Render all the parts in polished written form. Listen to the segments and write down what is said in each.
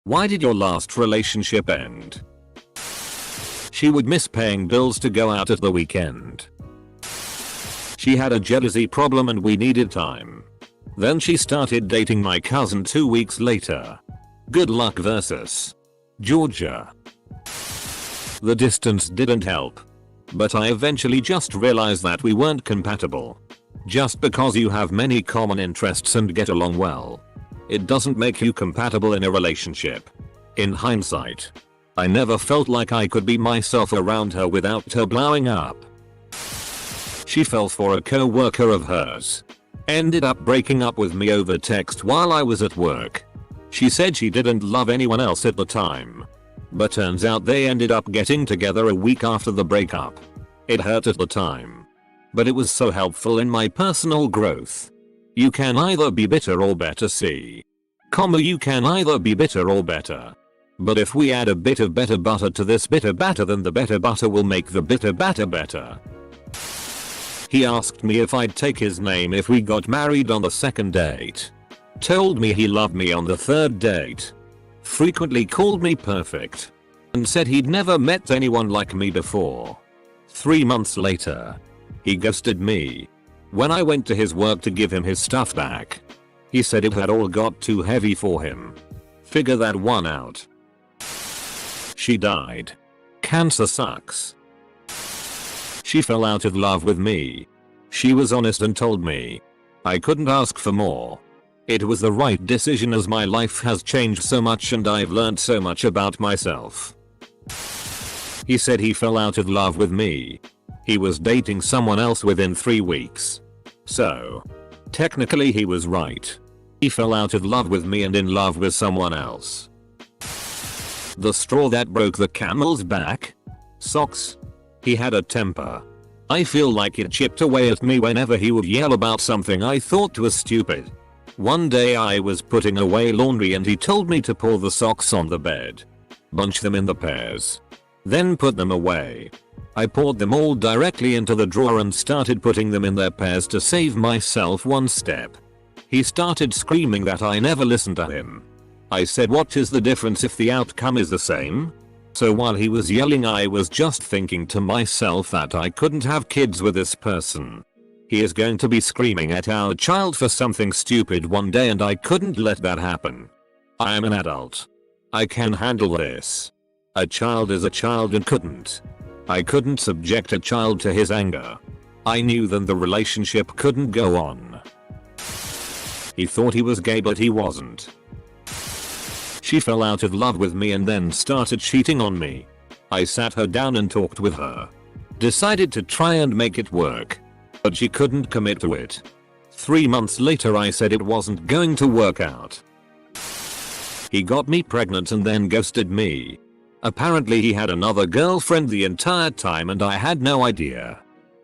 Why did your last relationship end? She would miss paying bills to go out at the weekend. She had a jealousy problem and we needed time. Then she started dating my cousin 2 weeks later. Good luck versus Georgia. The distance didn't help. But I eventually just realized that we weren't compatible. Just because you have many common interests and get along well, it doesn't make you compatible in a relationship. In hindsight, I never felt like I could be myself around her without her blowing up. She fell for a co-worker of hers. Ended up breaking up with me over text while I was at work. She said she didn't love anyone else at the time. But turns out they ended up getting together a week after the breakup. It hurt at the time. But it was so helpful in my personal growth. You can either be bitter or better. You can either be bitter or better. But if we add a bit of better butter to this bitter batter, then the better butter will make the bitter batter better. He asked me if I'd take his name if we got married on the second date. Told me he loved me on the third date. Frequently called me perfect. And said he'd never met anyone like me before. 3 months later, he ghosted me. When I went to his work to give him his stuff back, he said it had all got too heavy for him. Figure that one out. She died. Cancer sucks. She fell out of love with me. She was honest and told me I couldn't ask for more. It was the right decision as my life has changed so much and I've learned so much about myself. He said he fell out of love with me. He was dating someone else within 3 weeks. So, technically he was right. He fell out of love with me and in love with someone else. The straw that broke the camel's back? Socks. He had a temper. I feel like it chipped away at me whenever he would yell about something I thought was stupid. One day I was putting away laundry and he told me to pull the socks on the bed. Bunch them in the pairs. Then put them away. I poured them all directly into the drawer and started putting them in their pairs to save myself one step. He started screaming that I never listened to him. I said, what is the difference if the outcome is the same? So while he was yelling, I was just thinking to myself that I couldn't have kids with this person. He is going to be screaming at our child for something stupid one day and I couldn't let that happen. I am an adult. I can handle this. A child is a child and I couldn't subject a child to his anger. I knew then the relationship couldn't go on. He thought he was gay but he wasn't. She fell out of love with me and then started cheating on me. I sat her down and talked with her. Decided to try and make it work. But she couldn't commit to it. 3 months later I said it wasn't going to work out. He got me pregnant and then ghosted me. Apparently he had another girlfriend the entire time and I had no idea.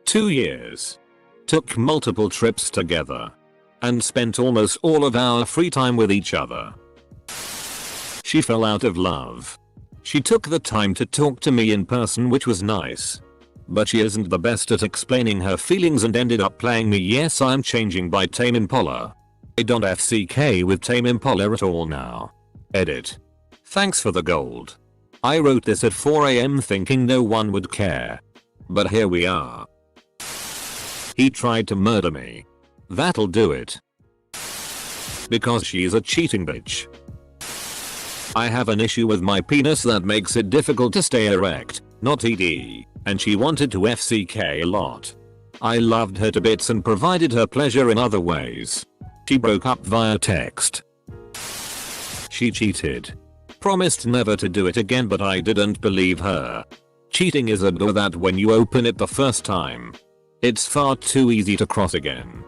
2 years. Took multiple trips together. And spent almost all of our free time with each other. She fell out of love. She took the time to talk to me in person, which was nice. But she isn't the best at explaining her feelings and ended up playing me Yes I'm Changing by Tame Impala. I don't FCK with Tame Impala at all now. Edit. Thanks for the gold. I wrote this at 4 AM thinking no one would care. But here we are. He tried to murder me. That'll do it. Because she's a cheating bitch. I have an issue with my penis that makes it difficult to stay erect, not ED, and she wanted to FCK a lot. I loved her to bits and provided her pleasure in other ways. She broke up via text. She cheated. Promised never to do it again, but I didn't believe her. Cheating is a door that when you open it the first time, it's far too easy to cross again.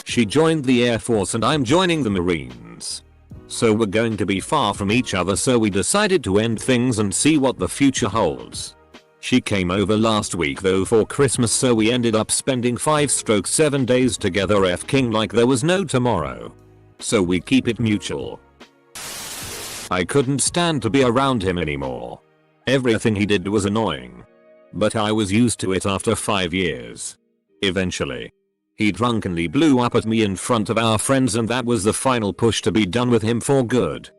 She joined the Air Force and I'm joining the Marines. So we're going to be far from each other, so we decided to end things and see what the future holds. She came over last week though for Christmas, so we ended up spending 5/7 days together f-king like there was no tomorrow. So we keep it mutual. I couldn't stand to be around him anymore. Everything he did was annoying. But I was used to it after 5 years. Eventually, he drunkenly blew up at me in front of our friends and that was the final push to be done with him for good.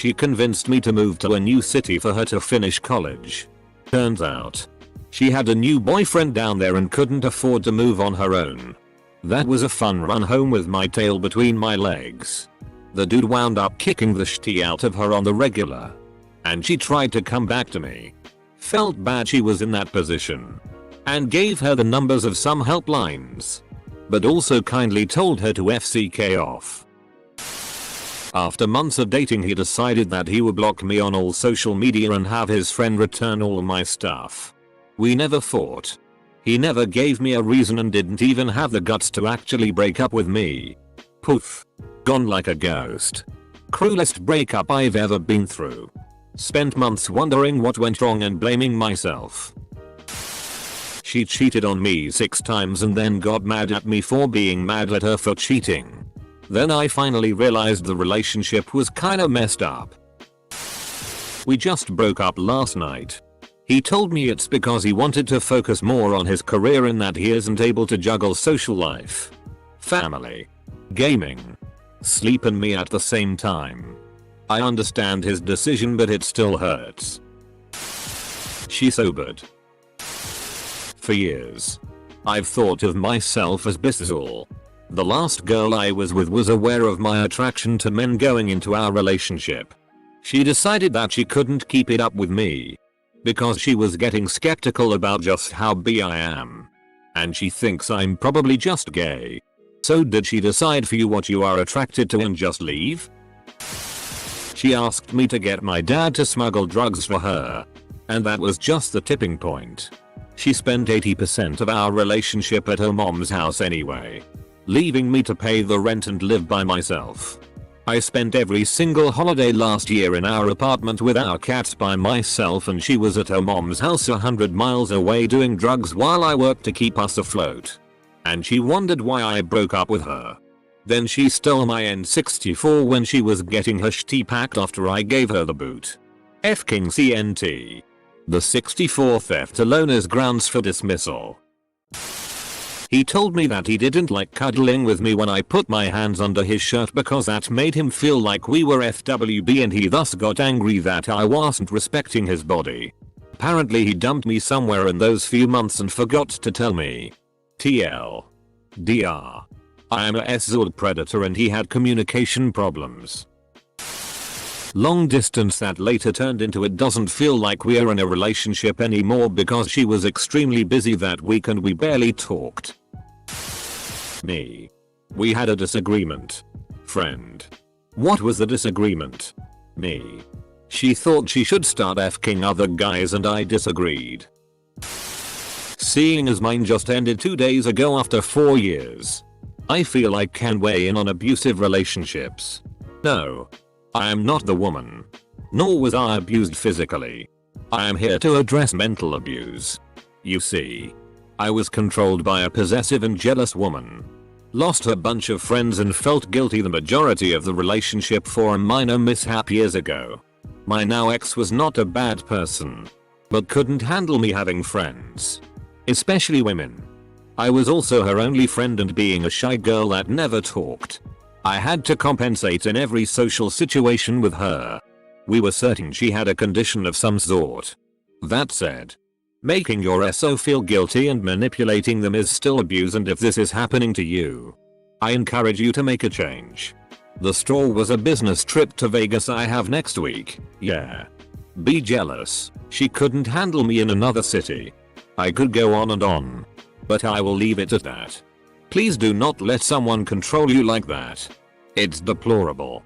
She convinced me to move to a new city for her to finish college. Turns out, she had a new boyfriend down there and couldn't afford to move on her own. That was a fun run home with my tail between my legs. The dude wound up kicking the shit out of her on the regular. And she tried to come back to me. Felt bad she was in that position. And gave her the numbers of some helplines. But also kindly told her to FCK off. After months of dating, he decided that he would block me on all social media and have his friend return all my stuff. We never fought. He never gave me a reason and didn't even have the guts to actually break up with me. Poof. Gone like a ghost. Cruelest breakup I've ever been through. Spent months wondering what went wrong and blaming myself. She cheated on me 6 times and then got mad at me for being mad at her for cheating. Then I finally realized the relationship was kinda messed up. We just broke up last night. He told me it's because he wanted to focus more on his career and that he isn't able to juggle social life, family, gaming, sleep and me at the same time. I understand his decision, but it still hurts. She sobered. For years, I've thought of myself as bisexual. The last girl I was with was aware of my attraction to men going into our relationship. She decided that she couldn't keep it up with me because she was getting skeptical about just how bi I am. And she thinks I'm probably just gay. So did she decide for you what you are attracted to and just leave? She asked me to get my dad to smuggle drugs for her. And that was just the tipping point. She spent 80% of our relationship at her mom's house anyway, leaving me to pay the rent and live by myself. I spent every single holiday last year in our apartment with our cats by myself, and she was at her mom's house 100 miles away doing drugs while I worked to keep us afloat. And she wondered why I broke up with her. Then she stole my N64 when she was getting her shitty packed after I gave her the boot. F-king CNT. The 64 theft alone is grounds for dismissal. He told me that he didn't like cuddling with me when I put my hands under his shirt because that made him feel like we were FWB, and he thus got angry that I wasn't respecting his body. Apparently he dumped me somewhere in those few months and forgot to tell me. TL. DR. I am a S-Zord predator and he had communication problems. Long distance that later turned into it doesn't feel like we're in a relationship anymore because she was extremely busy that week and we barely talked. Me. We had a disagreement. Friend. What was the disagreement? Me. She thought she should start F-king other guys and I disagreed. Seeing as mine just ended 2 days ago after 4 years, I feel I can weigh in on abusive relationships. No. I am not the woman. Nor was I abused physically. I am here to address mental abuse. You see, I was controlled by a possessive and jealous woman. Lost a bunch of friends and felt guilty the majority of the relationship for a minor mishap years ago. My now ex was not a bad person, but couldn't handle me having friends. Especially women. I was also her only friend, and being a shy girl that never talked, I had to compensate in every social situation with her. We were certain she had a condition of some sort. That said, making your SO feel guilty and manipulating them is still abuse, and if this is happening to you, I encourage you to make a change. The straw was a business trip to Vegas I have next week. Yeah. Be jealous. She couldn't handle me in another city. I could go on and on, but I will leave it at that. Please do not let someone control you like that. It's deplorable.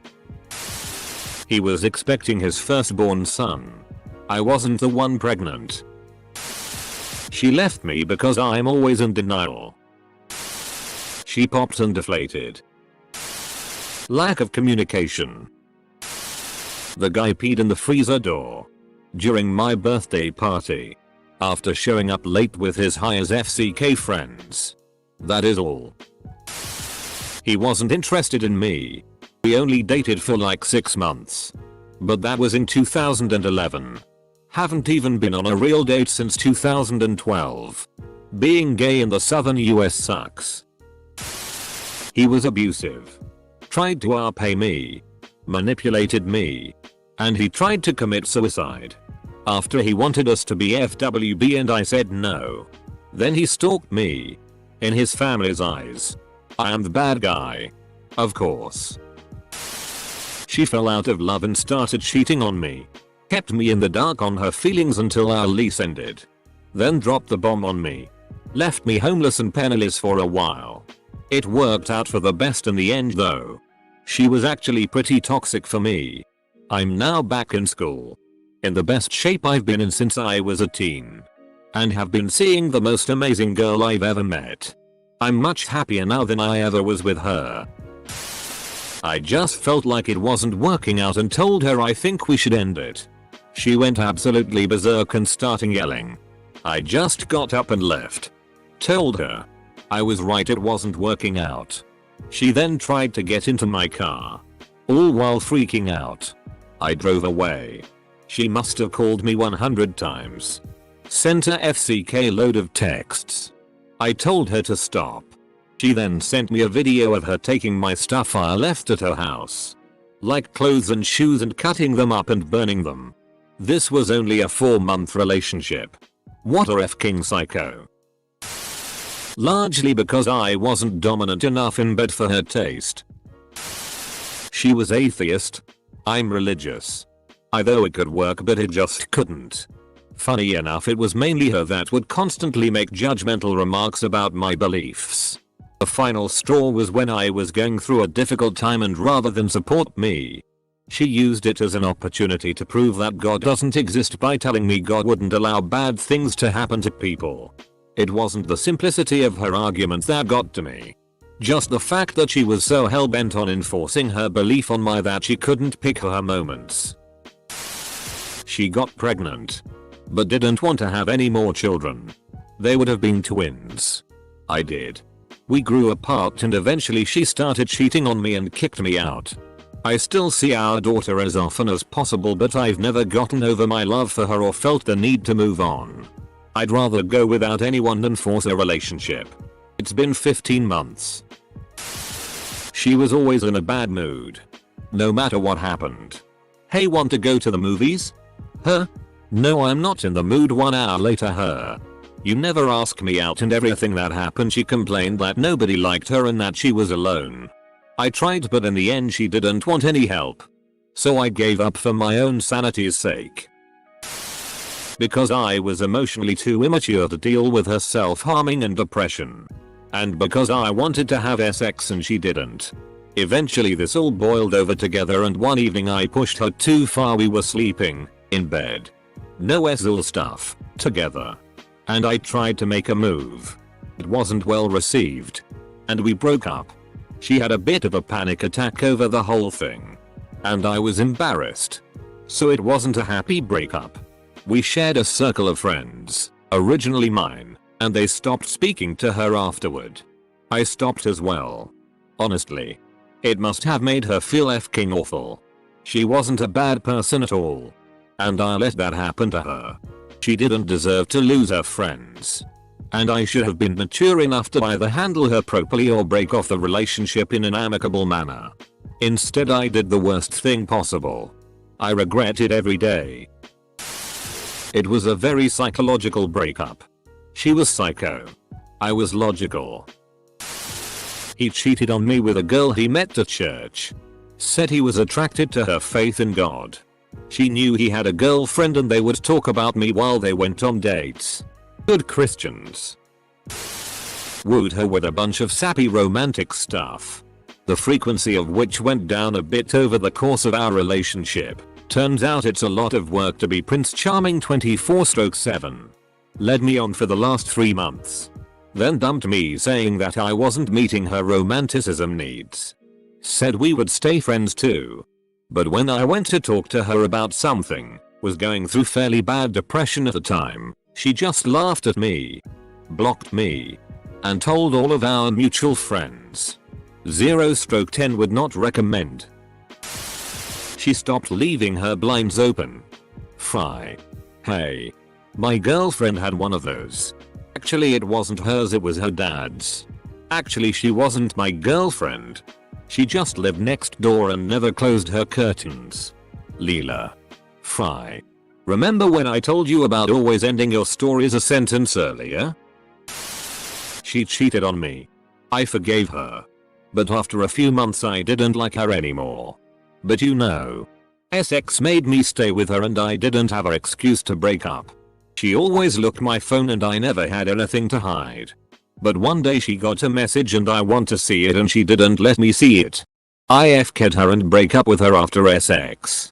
He was expecting his firstborn son. I wasn't the one pregnant. She left me because I'm always in denial. She popped and deflated. Lack of communication. The guy peed in the freezer door during my birthday party after showing up late with his high as FCK friends. That is all. He wasn't interested in me. We only dated for like 6 months. But that was in 2011. Haven't even been on a real date since 2012. Being gay in the southern US sucks. He was abusive. Tried to pay me. Manipulated me. And he tried to commit suicide. After he wanted us to be FWB and I said no. Then he stalked me. In his family's eyes, I am the bad guy. Of course. She fell out of love and started cheating on me. Kept me in the dark on her feelings until our lease ended. Then dropped the bomb on me. Left me homeless and penniless for a while. It worked out for the best in the end though. She was actually pretty toxic for me. I'm now back in school. In the best shape I've been in since I was a teen. And have been seeing the most amazing girl I've ever met. I'm much happier now than I ever was with her. I just felt like it wasn't working out and told her I think we should end it. She went absolutely berserk and starting yelling. I just got up and left. Told her I was right, it wasn't working out. She then tried to get into my car. All while freaking out. I drove away. She must have called me 100 times. Sent her FCK load of texts. I told her to stop. She then sent me a video of her taking my stuff I left at her house. Like clothes and shoes and cutting them up and burning them. This was only a 4-month relationship. What a f-king psycho. Largely because I wasn't dominant enough in bed for her taste. She was atheist. I'm religious. I thought it could work but it just couldn't. Funny enough, it was mainly her that would constantly make judgmental remarks about my beliefs. The final straw was when I was going through a difficult time and rather than support me, she used it as an opportunity to prove that God doesn't exist by telling me God wouldn't allow bad things to happen to people. It wasn't the simplicity of her arguments that got to me. Just the fact that she was so hell-bent on enforcing her belief on me that she couldn't pick her moments. She got pregnant. But didn't want to have any more children. They would have been twins. I did. We grew apart and eventually she started cheating on me and kicked me out. I still see our daughter as often as possible but I've never gotten over my love for her or felt the need to move on. I'd rather go without anyone than force a relationship. It's been 15 months. She was always in a bad mood. No matter what happened. Hey, want to go to the movies? Huh? No, I'm not in the mood. 1 hour later, her. You never ask me out and everything that happened. She complained that nobody liked her and that she was alone. I tried but in the end she didn't want any help. So I gave up for my own sanity's sake. Because I was emotionally too immature to deal with her self-harming and depression. And because I wanted to have sex and she didn't. Eventually this all boiled over together and one evening I pushed her too far. We were sleeping in bed. No SL stuff, together. And I tried to make a move. It wasn't well received. And we broke up. She had a bit of a panic attack over the whole thing. And I was embarrassed. So it wasn't a happy breakup. We shared a circle of friends, originally mine, and they stopped speaking to her afterward. I stopped as well. Honestly. It must have made her feel f-king awful. She wasn't a bad person at all. And I let that happen to her. She didn't deserve to lose her friends. And I should have been mature enough to either handle her properly or break off the relationship in an amicable manner. Instead I did the worst thing possible. I regret it every day. It was a very psychological breakup. She was psycho. I was logical. He cheated on me with a girl he met at church. Said he was attracted to her faith in God. She knew he had a girlfriend and they would talk about me while they went on dates. Good Christians. Wooed her with a bunch of sappy romantic stuff. The frequency of which went down a bit over the course of our relationship. Turns out it's a lot of work to be Prince Charming 24/7. Led me on for the last 3 months. Then dumped me saying that I wasn't meeting her romanticism needs. Said we would stay friends too. But when I went to talk to her about something, was going through fairly bad depression at the time, she just laughed at me. Blocked me. And told all of our mutual friends. 0/10 would not recommend. She stopped leaving her blinds open. Fry. Hey. My girlfriend had one of those. Actually it wasn't hers, it was her dad's. Actually she wasn't my girlfriend. She just lived next door and never closed her curtains. Leela. Fry. Remember when I told you about always ending your stories a sentence earlier? She cheated on me. I forgave her. But after a few months I didn't like her anymore. But you know. SX made me stay with her and I didn't have an excuse to break up. She always looked my phone and I never had anything to hide. But one day she got a message and I want to see it and she didn't let me see it. I FK'd her and break up with her after SX.